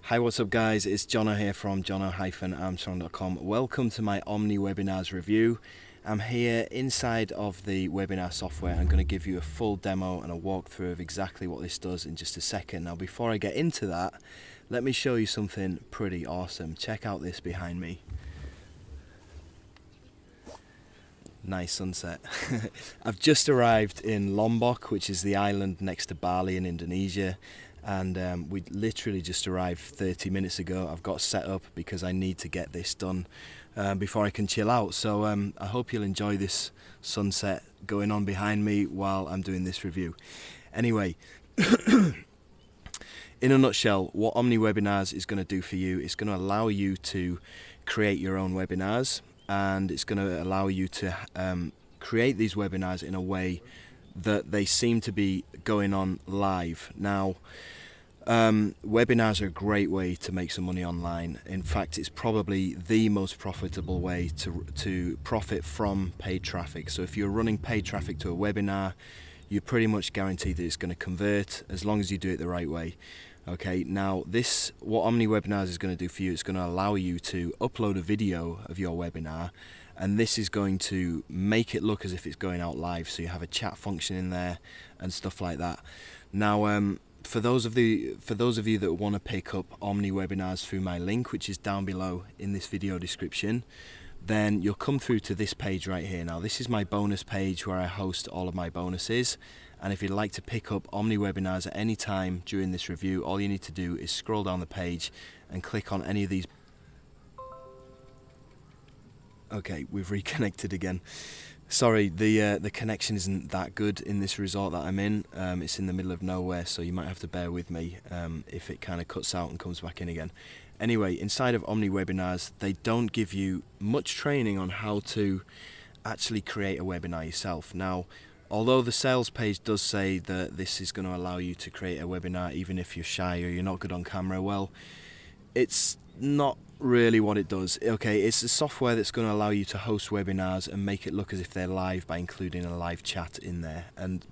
Hi, what's up guys, it's Jono here from jono-armstrong.com. Welcome to my OmniWebinars review. I'm here inside of the webinar software. I'm going to give you a full demo and a walkthrough of exactly what this does in just a second. Now before I get into that, let me show you something pretty awesome. Check out this behind me. Nice sunset. I've just arrived in Lombok, which is the island next to Bali in Indonesia. And we literally just arrived 30 minutes ago. I've got set up because I need to get this done before I can chill out. So I hope you'll enjoy this sunset going on behind me while I'm doing this review. Anyway, in a nutshell, what OmniWebinars is going to do for you is going to allow you to create your own webinars, and it's going to allow you to create these webinars in a way that they seem to be going on live. Now, webinars are a great way to make some money online. In fact, it's probably the most profitable way to profit from paid traffic. So if you're running paid traffic to a webinar, you're pretty much guaranteed that it's going to convert as long as you do it the right way. Okay, now what OmniWebinars is going to do for you, it's going to allow you to upload a video of your webinar, and this is going to make it look as if it's going out live, so you have a chat function in there and stuff like that. Now for those of you that want to pick up OmniWebinars through my link, which is down below in this video description, then you'll come through to this page right here. Now this is my bonus page where I host all of my bonuses, and if you'd like to pick up OmniWebinars at any time during this review, all you need to do is scroll down the page and click on any of these. Okay, we've reconnected again. Sorry, the connection isn't that good in this resort that I'm in. It's in the middle of nowhere, so you might have to bear with me if it kind of cuts out and comes back in again. Anyway, inside of OmniWebinars, they don't give you much training on how to actually create a webinar yourself. Now, although the sales page does say that this is going to allow you to create a webinar even if you're shy or you're not good on camera, well, it's not really what it does. Okay, it's a software that's going to allow you to host webinars and make it look as if they're live by including a live chat in there.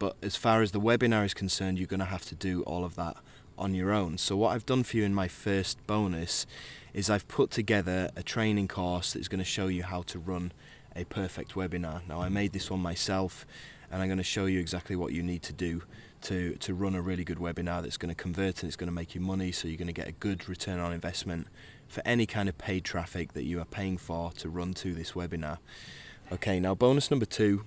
But as far as the webinar is concerned, you're going to have to do all of that on your own. So what I've done for you in my first bonus is I've put together a training course that's going to show you how to run a perfect webinar. Now I made this one myself, and I'm going to show you exactly what you need to do to run a really good webinar that's going to convert and it's going to make you money, so you're going to get a good return on investment for any kind of paid traffic that you are paying for to run to this webinar. Okay, now bonus number 2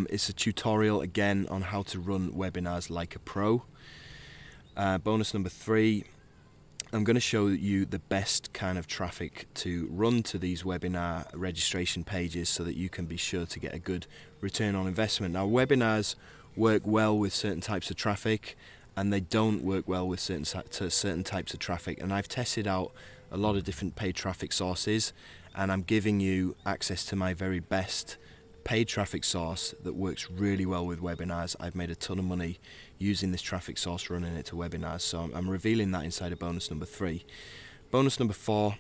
is a tutorial again on how to run webinars like a pro. Bonus number 3, I'm going to show you the best kind of traffic to run to these webinar registration pages so that you can be sure to get a good return on investment. Now, webinars work well with certain types of traffic, and they don't work well with certain types of traffic. And I've tested out a lot of different paid traffic sources, and I'm giving you access to my very best paid traffic source that works really well with webinars. I've made a ton of money using this traffic source, running it to webinars, so I'm revealing that inside of bonus number 3. Bonus number 4,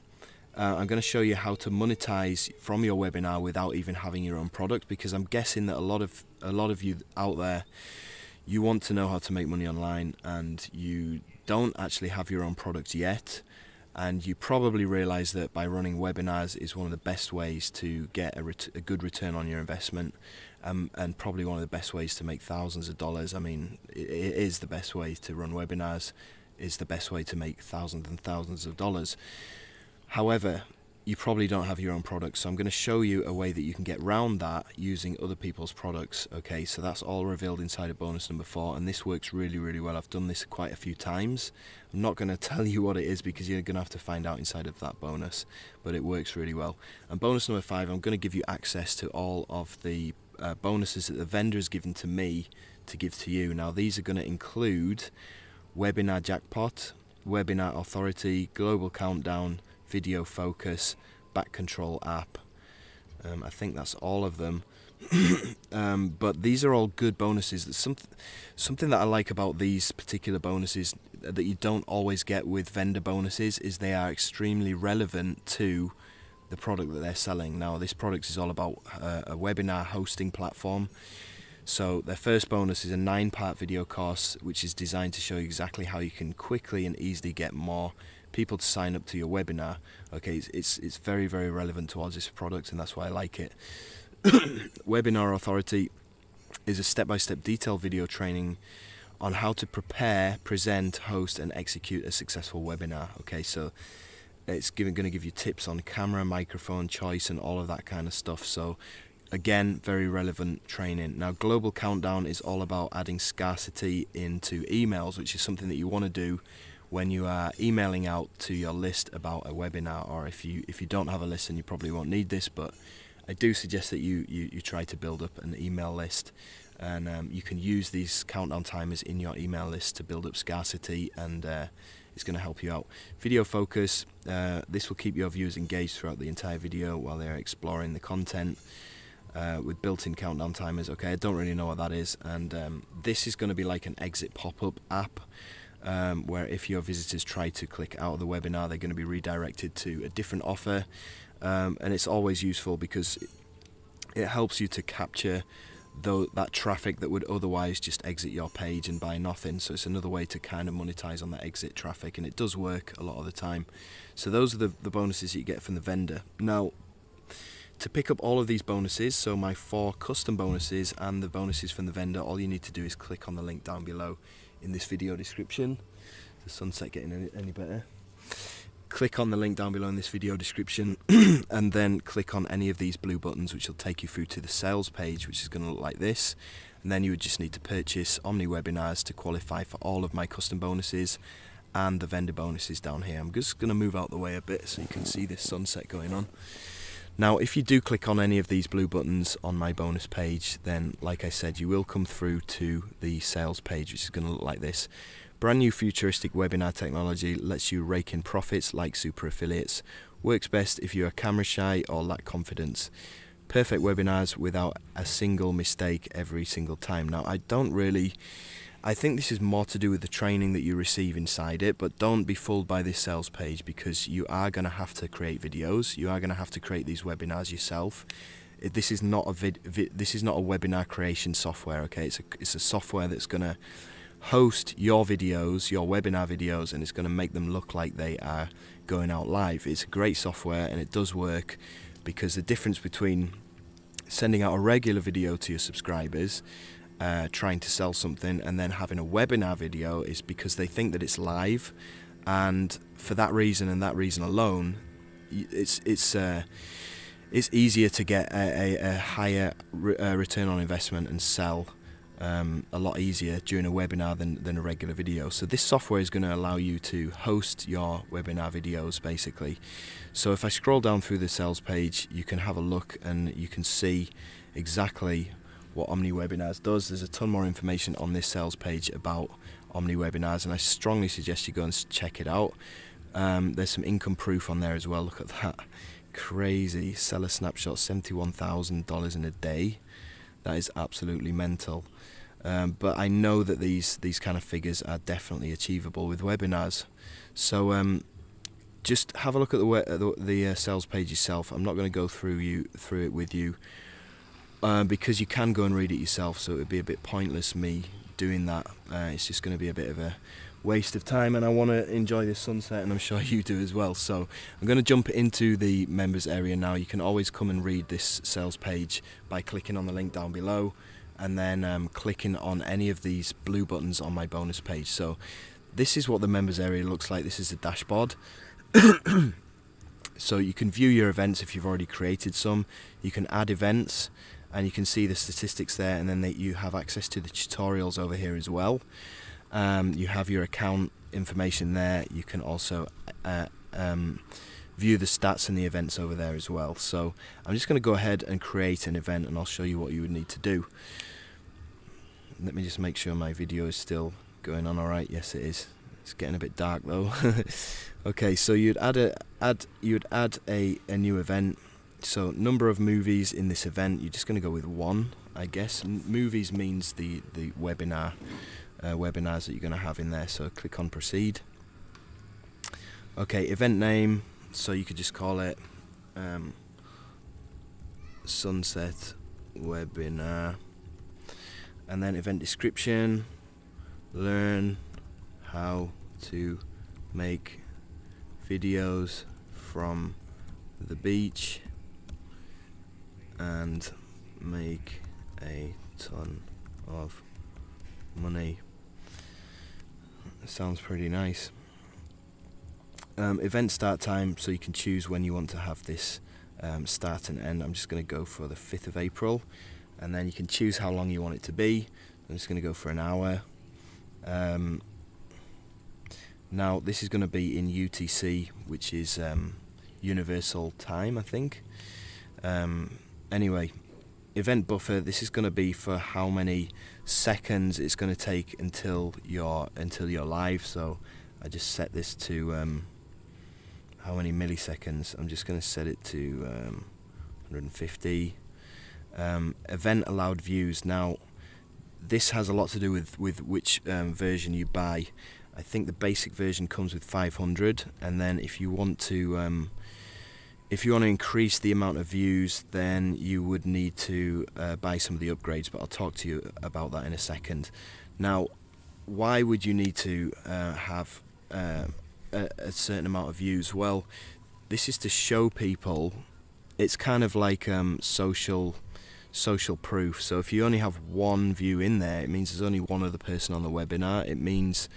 I'm going to show you how to monetize from your webinar without even having your own product, because I'm guessing that a lot of you out there, you want to know how to make money online and you don't actually have your own product yet. And you probably realize that by running webinars is one of the best ways to get a good return on your investment, and probably one of the best ways to make thousands of dollars. I mean, it is the best way to run webinars, is the best way to make thousands and thousands of dollars. However, you probably don't have your own product, so I'm going to show you a way that you can get around that using other people's products. Okay, so that's all revealed inside of bonus number 4, and this works really, really well. I've done this quite a few times. I'm not going to tell you what it is because you're going to have to find out inside of that bonus, but it works really well. And bonus number 5, I'm going to give you access to all of the bonuses that the vendor has given to me to give to you. Now these are going to include webinar jackpot, webinar authority, global countdown, video focus, back control app. I think that's all of them. But these are all good bonuses. Something that I like about these particular bonuses that you don't always get with vendor bonuses is they are extremely relevant to the product that they're selling. Now this product is all about a webinar hosting platform. So their first bonus is a 9-part video course which is designed to show you exactly how you can quickly and easily get more people to sign up to your webinar. Okay, it's very, very relevant towards this product, and that's why I like it. Webinar Authority is a step-by-step detailed video training on how to prepare, present, host and execute a successful webinar. Okay, so it's going to give you tips on camera, microphone choice and all of that kind of stuff. So again, very relevant training. Now, Global Countdown is all about adding scarcity into emails, which is something that you want to do when you are emailing out to your list about a webinar, or if you don't have a list, then you probably won't need this, but I do suggest that you try to build up an email list, and you can use these countdown timers in your email list to build up scarcity, and it's going to help you out. Video focus, this will keep your viewers engaged throughout the entire video while they're exploring the content. With built-in countdown timers. Okay, I don't really know what that is, and this is going to be like an exit pop-up app, where if your visitors try to click out of the webinar, they're going to be redirected to a different offer, and it's always useful because it helps you to capture that traffic that would otherwise just exit your page and buy nothing. So it's another way to kind of monetize on that exit traffic, and it does work a lot of the time. So those are the bonuses that you get from the vendor. Now, to pick up all of these bonuses, so my 4 custom bonuses and the bonuses from the vendor, all you need to do is click on the link down below in this video description. Is the sunset getting any better? Click on the link down below in this video description and then click on any of these blue buttons, which will take you through to the sales page, which is going to look like this. And then you would just need to purchase OmniWebinars to qualify for all of my custom bonuses and the vendor bonuses down here. I'm just going to move out the way a bit so you can see this sunset going on. Now, if you do click on any of these blue buttons on my bonus page, then, like I said, you will come through to the sales page, which is going to look like this. Brand new futuristic webinar technology lets you rake in profits like super affiliates. Works best if you are camera shy or lack confidence. Perfect webinars without a single mistake every single time. Now, I think this is more to do with the training that you receive inside it, but don't be fooled by this sales page, because you are going to have to create videos. You are going to have to create these webinars yourself. This is not a webinar creation software. Okay, it's a software that's going to host your videos, your webinar videos, and it's going to make them look like they are going out live. It's a great software, and it does work, because the difference between sending out a regular video to your subscribers, trying to sell something, and then having a webinar video is because they think that it's live, and for that reason and that reason alone, it's easier to get a higher return on investment and sell a lot easier during a webinar than a regular video. So this software is going to allow you to host your webinar videos, basically. So if I scroll down through the sales page, you can have a look and you can see exactly what OmniWebinars does. There's a ton more information on this sales page about OmniWebinars, and I strongly suggest you go and check it out. There's some income proof on there as well. Look at that, crazy seller snapshot, $71,000 in a day. That is absolutely mental. But I know that these kind of figures are definitely achievable with webinars. So just have a look at the sales page yourself. I'm not going to go through it with you, because you can go and read it yourself, so it would be a bit pointless me doing that. It's just going to be a bit of a waste of time, and I want to enjoy this sunset, and I'm sure you do as well. So I'm going to jump into the members area now. You can always come and read this sales page by clicking on the link down below, and then clicking on any of these blue buttons on my bonus page. So this is what the members area looks like. This is the dashboard. So you can view your events if you've already created some. You can add events, and you can see the statistics there, and then you have access to the tutorials over here as well. You have your account information there. You can also view the stats and the events over there as well. So I'm just going to go ahead and create an event, and I'll show you what you would need to do. Let me just make sure my video is still going on alright. Yes, it is. It's getting a bit dark though. Okay, so you'd add a new event. So number of movies in this event, you're just going to go with 1, I guess. Movies means the webinars that you're going to have in there. So click on proceed. Okay, event name, so you could just call it Sunset Webinar. and then event description, learn how to make videos from the beach and make a ton of money. Sounds pretty nice. Event start time, so you can choose when you want to have this start and end. I'm just going to go for the 5th of April, and then you can choose how long you want it to be. I'm just going to go for an hour. Now this is going to be in UTC, which is Universal Time, I think. Anyway, event buffer, this is going to be for how many seconds it's going to take until you're live. So I just set this to how many milliseconds. I'm just going to set it to 150. Event allowed views. Now this has a lot to do with which version you buy. I think the basic version comes with 500, and then if you want to increase the amount of views, then you would need to buy some of the upgrades, but I'll talk to you about that in a second. Now, why would you need to have a certain amount of views? Well, this is to show people. It's kind of like social proof. So if you only have one view in there, it means there's only one other person on the webinar. It means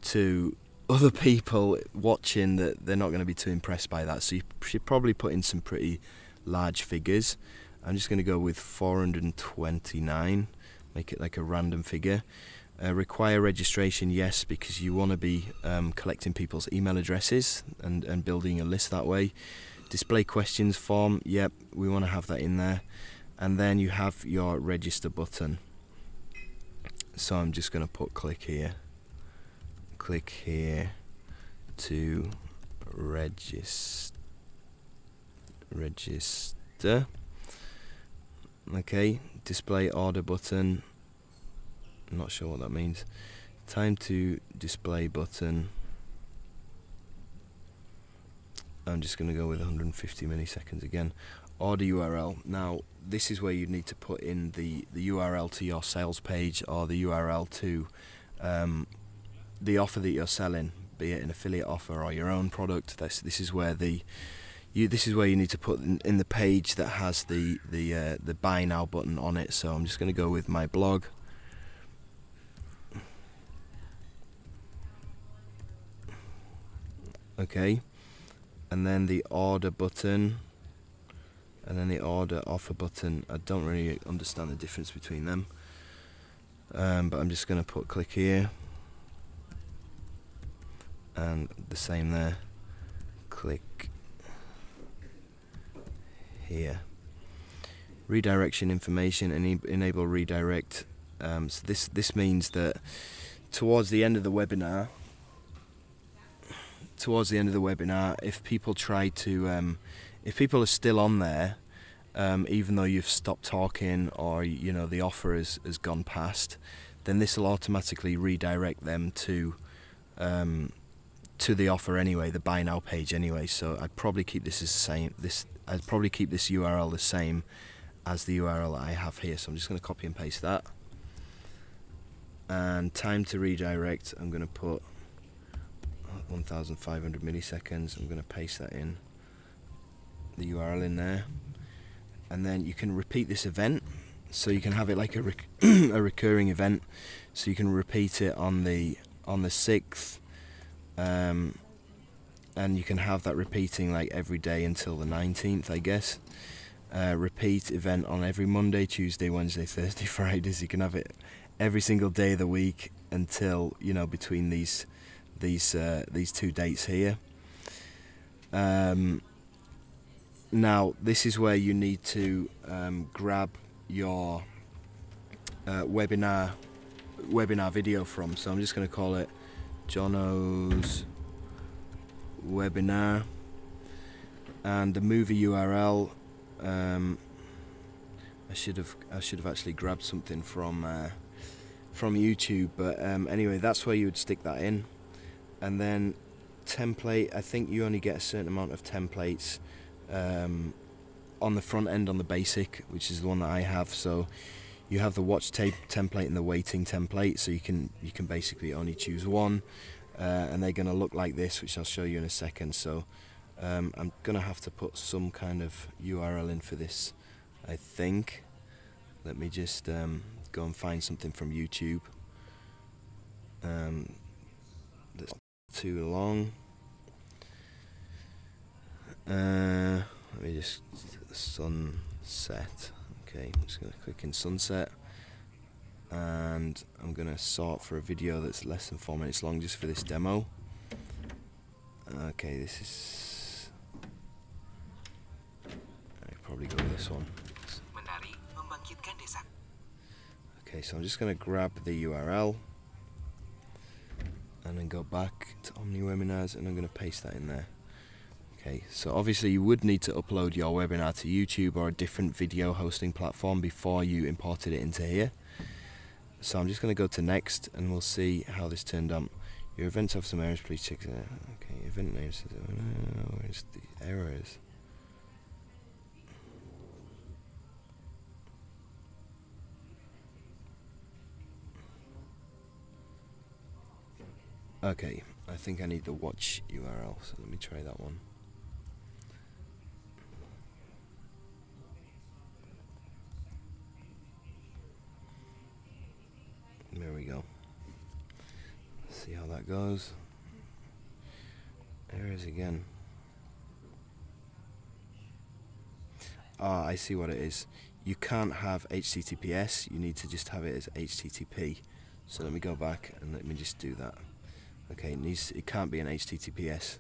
to other people watching that they're not going to be too impressed by that. So you should probably put in some pretty large figures. I'm just going to go with 429, make it like a random figure. Require registration, yes, because you want to be collecting people's email addresses and building a list that way. Display questions form, yep, we want to have that in there. And then you have your register button. So I'm just going to put click here to register. Okay, display order button. I'm not sure what that means. Time to display button. I'm just going to go with 150 milliseconds again. Order URL. Now this is where you need to put in the URL to your sales page, or the URL to the offer that you're selling, be it an affiliate offer or your own product. This is where this is where you need to put in the page that has the buy now button on it. So I'm just going to go with my blog. Okay, and then the order button, and then the order offer button. I don't really understand the difference between them, but I'm just going to put click here, and the same there, click here. Redirection information, and enable redirect. So this means that towards the end of the webinar, if people try to, if people are still on there, even though you've stopped talking, or the offer has gone past, then this will automatically redirect them to the offer anyway, the buy now page anyway. So I'd probably keep this I'd probably keep this URL the same as the URL that I have here. So I'm just going to copy and paste that. And time to redirect, I'm going to put 1,500 milliseconds. I'm going to paste that in, the URL in there, and then you can repeat this event. So you can have it like a recurring event. So you can repeat it on the 6th, and you can have that repeating like every day until the 19th, I guess. Repeat event on every Monday, Tuesday, Wednesday, Thursday, Fridays. You can have it every single day of the week until between these two dates here. Now this is where you need to grab your webinar video from. So I'm just going to call it Jono's webinar, and the movie URL. I should have actually grabbed something from YouTube, but anyway, that's where you would stick that in. And then template, I think you only get a certain amount of templates on the front end, on the basic, which is the one that I have. So you have the watch template and the waiting template, so you can basically only choose one, and they're going to look like this, which I'll show you in a second. So I'm going to have to put some kind of URL in for this, I think. Let me just go and find something from YouTube. That's not too long. Let me just sunset. Okay, I'm just going to click in sunset, and I'm going to sort for a video that's less than 4 minutes long just for this demo. Okay, this is... I'll probably go with this one. Okay, so I'm just going to grab the URL and then go back to OmniWebinars, and I'm going to paste that in there. Okay, so obviously you would need to upload your webinar to YouTube or a different video hosting platform before you imported it into here. So I'm just going to go to next, and we'll see how this turned out. Your events have some errors, please check it out. Okay, event names, where's the errors? Okay, I think I need the watch URL, so let me try that one. There we go. Let's see how that goes. Errors again. Ah, I see what it is. You can't have HTTPS, you need to just have it as HTTP. So let me go back and let me just do that. Okay, it can't be an HTTPS.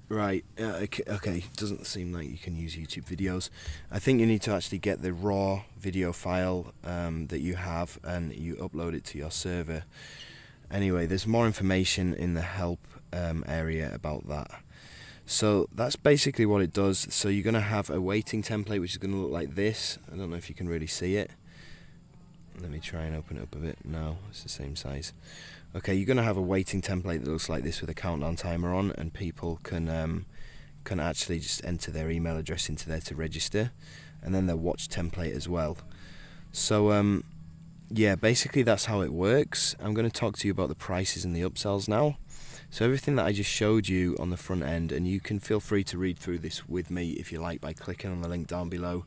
Right, okay, doesn't seem like you can use YouTube videos. I think you need to actually get the raw video file that you have, and you upload it to your server. Anyway, there's more information in the help area about that. So that's basically what it does. So you're going to have a waiting template, which is going to look like this. I don't know if you can really see it. Let me try and open it up a bit. No, it's the same size. Okay, you're going to have a waiting template that looks like this with a countdown timer on, and people can actually just enter their email address into there to register, and then their watch template as well. So yeah, basically that's how it works. I'm going to talk to you about the prices and the upsells now. So everything that I just showed you on the front end, and you can feel free to read through this with me if you like by clicking on the link down below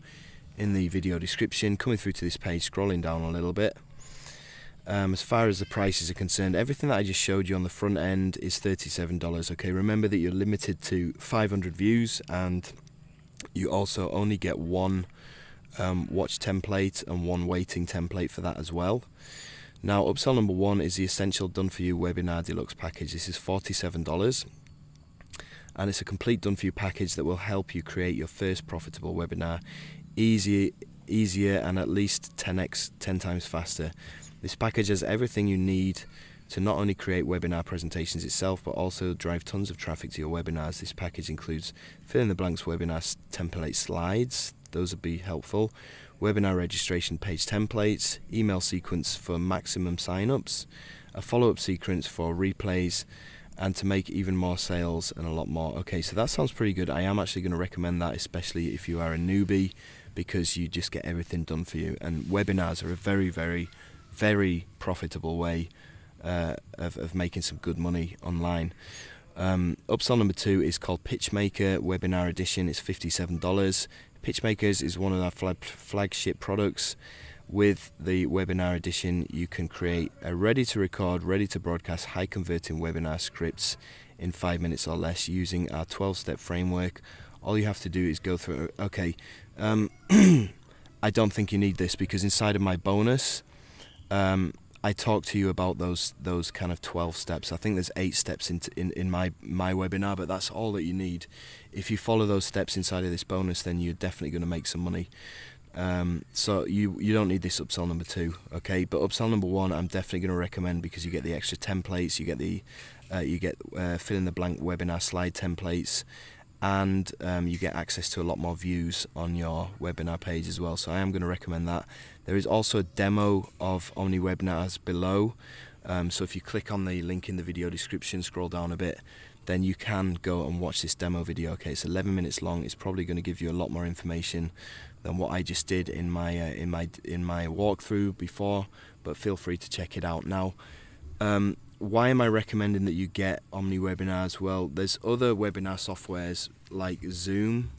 in the video description, coming through to this page, scrolling down a little bit. As far as the prices are concerned, everything that I just showed you on the front end is $37. Okay, remember that you're limited to 500 views, and you also only get one watch template and one waiting template for that as well. Now, upsell number one is the Essential Done For You Webinar Deluxe Package. This is $47, and it's a complete done for you package that will help you create your first profitable webinar easier and at least 10 times faster. This package has everything you need to not only create webinar presentations itself, but also drive tons of traffic to your webinars. This package includes fill in the blanks webinar template slides, those would be helpful, webinar registration page templates, email sequence for maximum signups, a follow-up sequence for replays, and to make even more sales and a lot more. Okay, so that sounds pretty good. I am actually going to recommend that, especially if you are a newbie, because you just get everything done for you. And webinars are a very, very, very profitable way of making some good money online. Upsell number two is called PitchMaker Webinar Edition. It's $57. PitchMaker is one of our flagship products. With the webinar edition, you can create a ready-to-record, ready-to-broadcast, high-converting webinar scripts in 5 minutes or less using our 12-step framework. All you have to do is go through. Okay, I don't think you need this, because inside of my bonus, I talk to you about those kind of 12 steps. I think there's 8 steps in my webinar, but that's all that you need. If you follow those steps inside of this bonus, then you're definitely going to make some money. So you don't need this upsell number two, okay? But upsell number one, I'm definitely going to recommend, because you get the extra templates, you get the fill in the blank webinar slide templates, and you get access to a lot more views on your webinar page as well. So I am going to recommend that. There is also a demo of OmniWebinars below. So if you click on the link in the video description, scroll down a bit, then you can go and watch this demo video. Okay, it's 11 minutes long. It's probably going to give you a lot more information than what I just did in my walkthrough before, but feel free to check it out. Now, why am I recommending that you get OmniWebinars? Well, there's other webinar softwares like Zoom,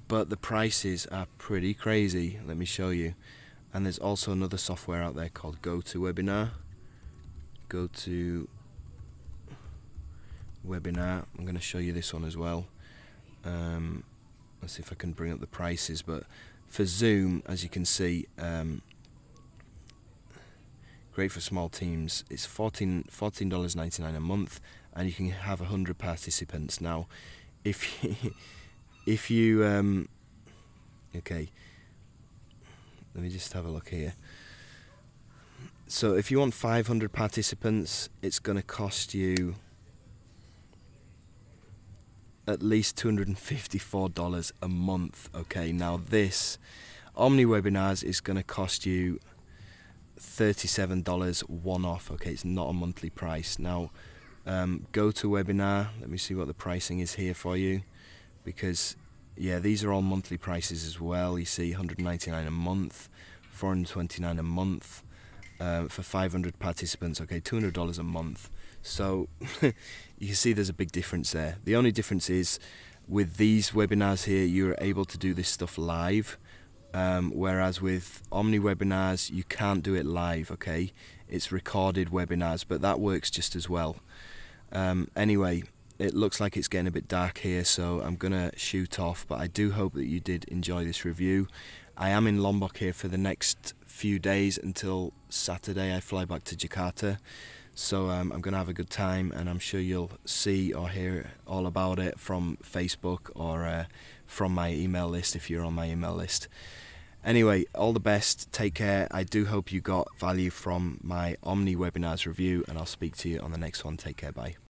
but the prices are pretty crazy. Let me show you. And there's also another software out there called GoToWebinar. GoToWebinar. I'm going to show you this one as well. Let's see if I can bring up the prices. But for Zoom, as you can see, great for small teams. It's $14.99 a month, and you can have 100 participants. Now, if you okay, let me just have a look here. So if you want 500 participants, it's going to cost you at least $254 a month. Okay, now this OmniWebinars is going to cost you $37 one-off. Okay, it's not a monthly price. Now, GoToWebinar, let me see what the pricing is here for you, because yeah, these are all monthly prices as well. You see, $199 a month, $429 a month for 500 participants. Okay, $200 a month. So you can see there's a big difference there. The only difference is with these webinars here, you're able to do this stuff live, whereas with OmniWebinars you can't do it live. Okay, it's recorded webinars, but that works just as well. Anyway, it looks like it's getting a bit dark here, so I'm gonna shoot off, but I do hope that you did enjoy this review. I am in Lombok here for the next few days until Saturday. I fly back to Jakarta, so I'm gonna have a good time, and I'm sure you'll see or hear all about it from Facebook or from my email list if you're on my email list. Anyway, all the best, take care. I do hope you got value from my OmniWebinars review, and I'll speak to you on the next one. Take care, bye.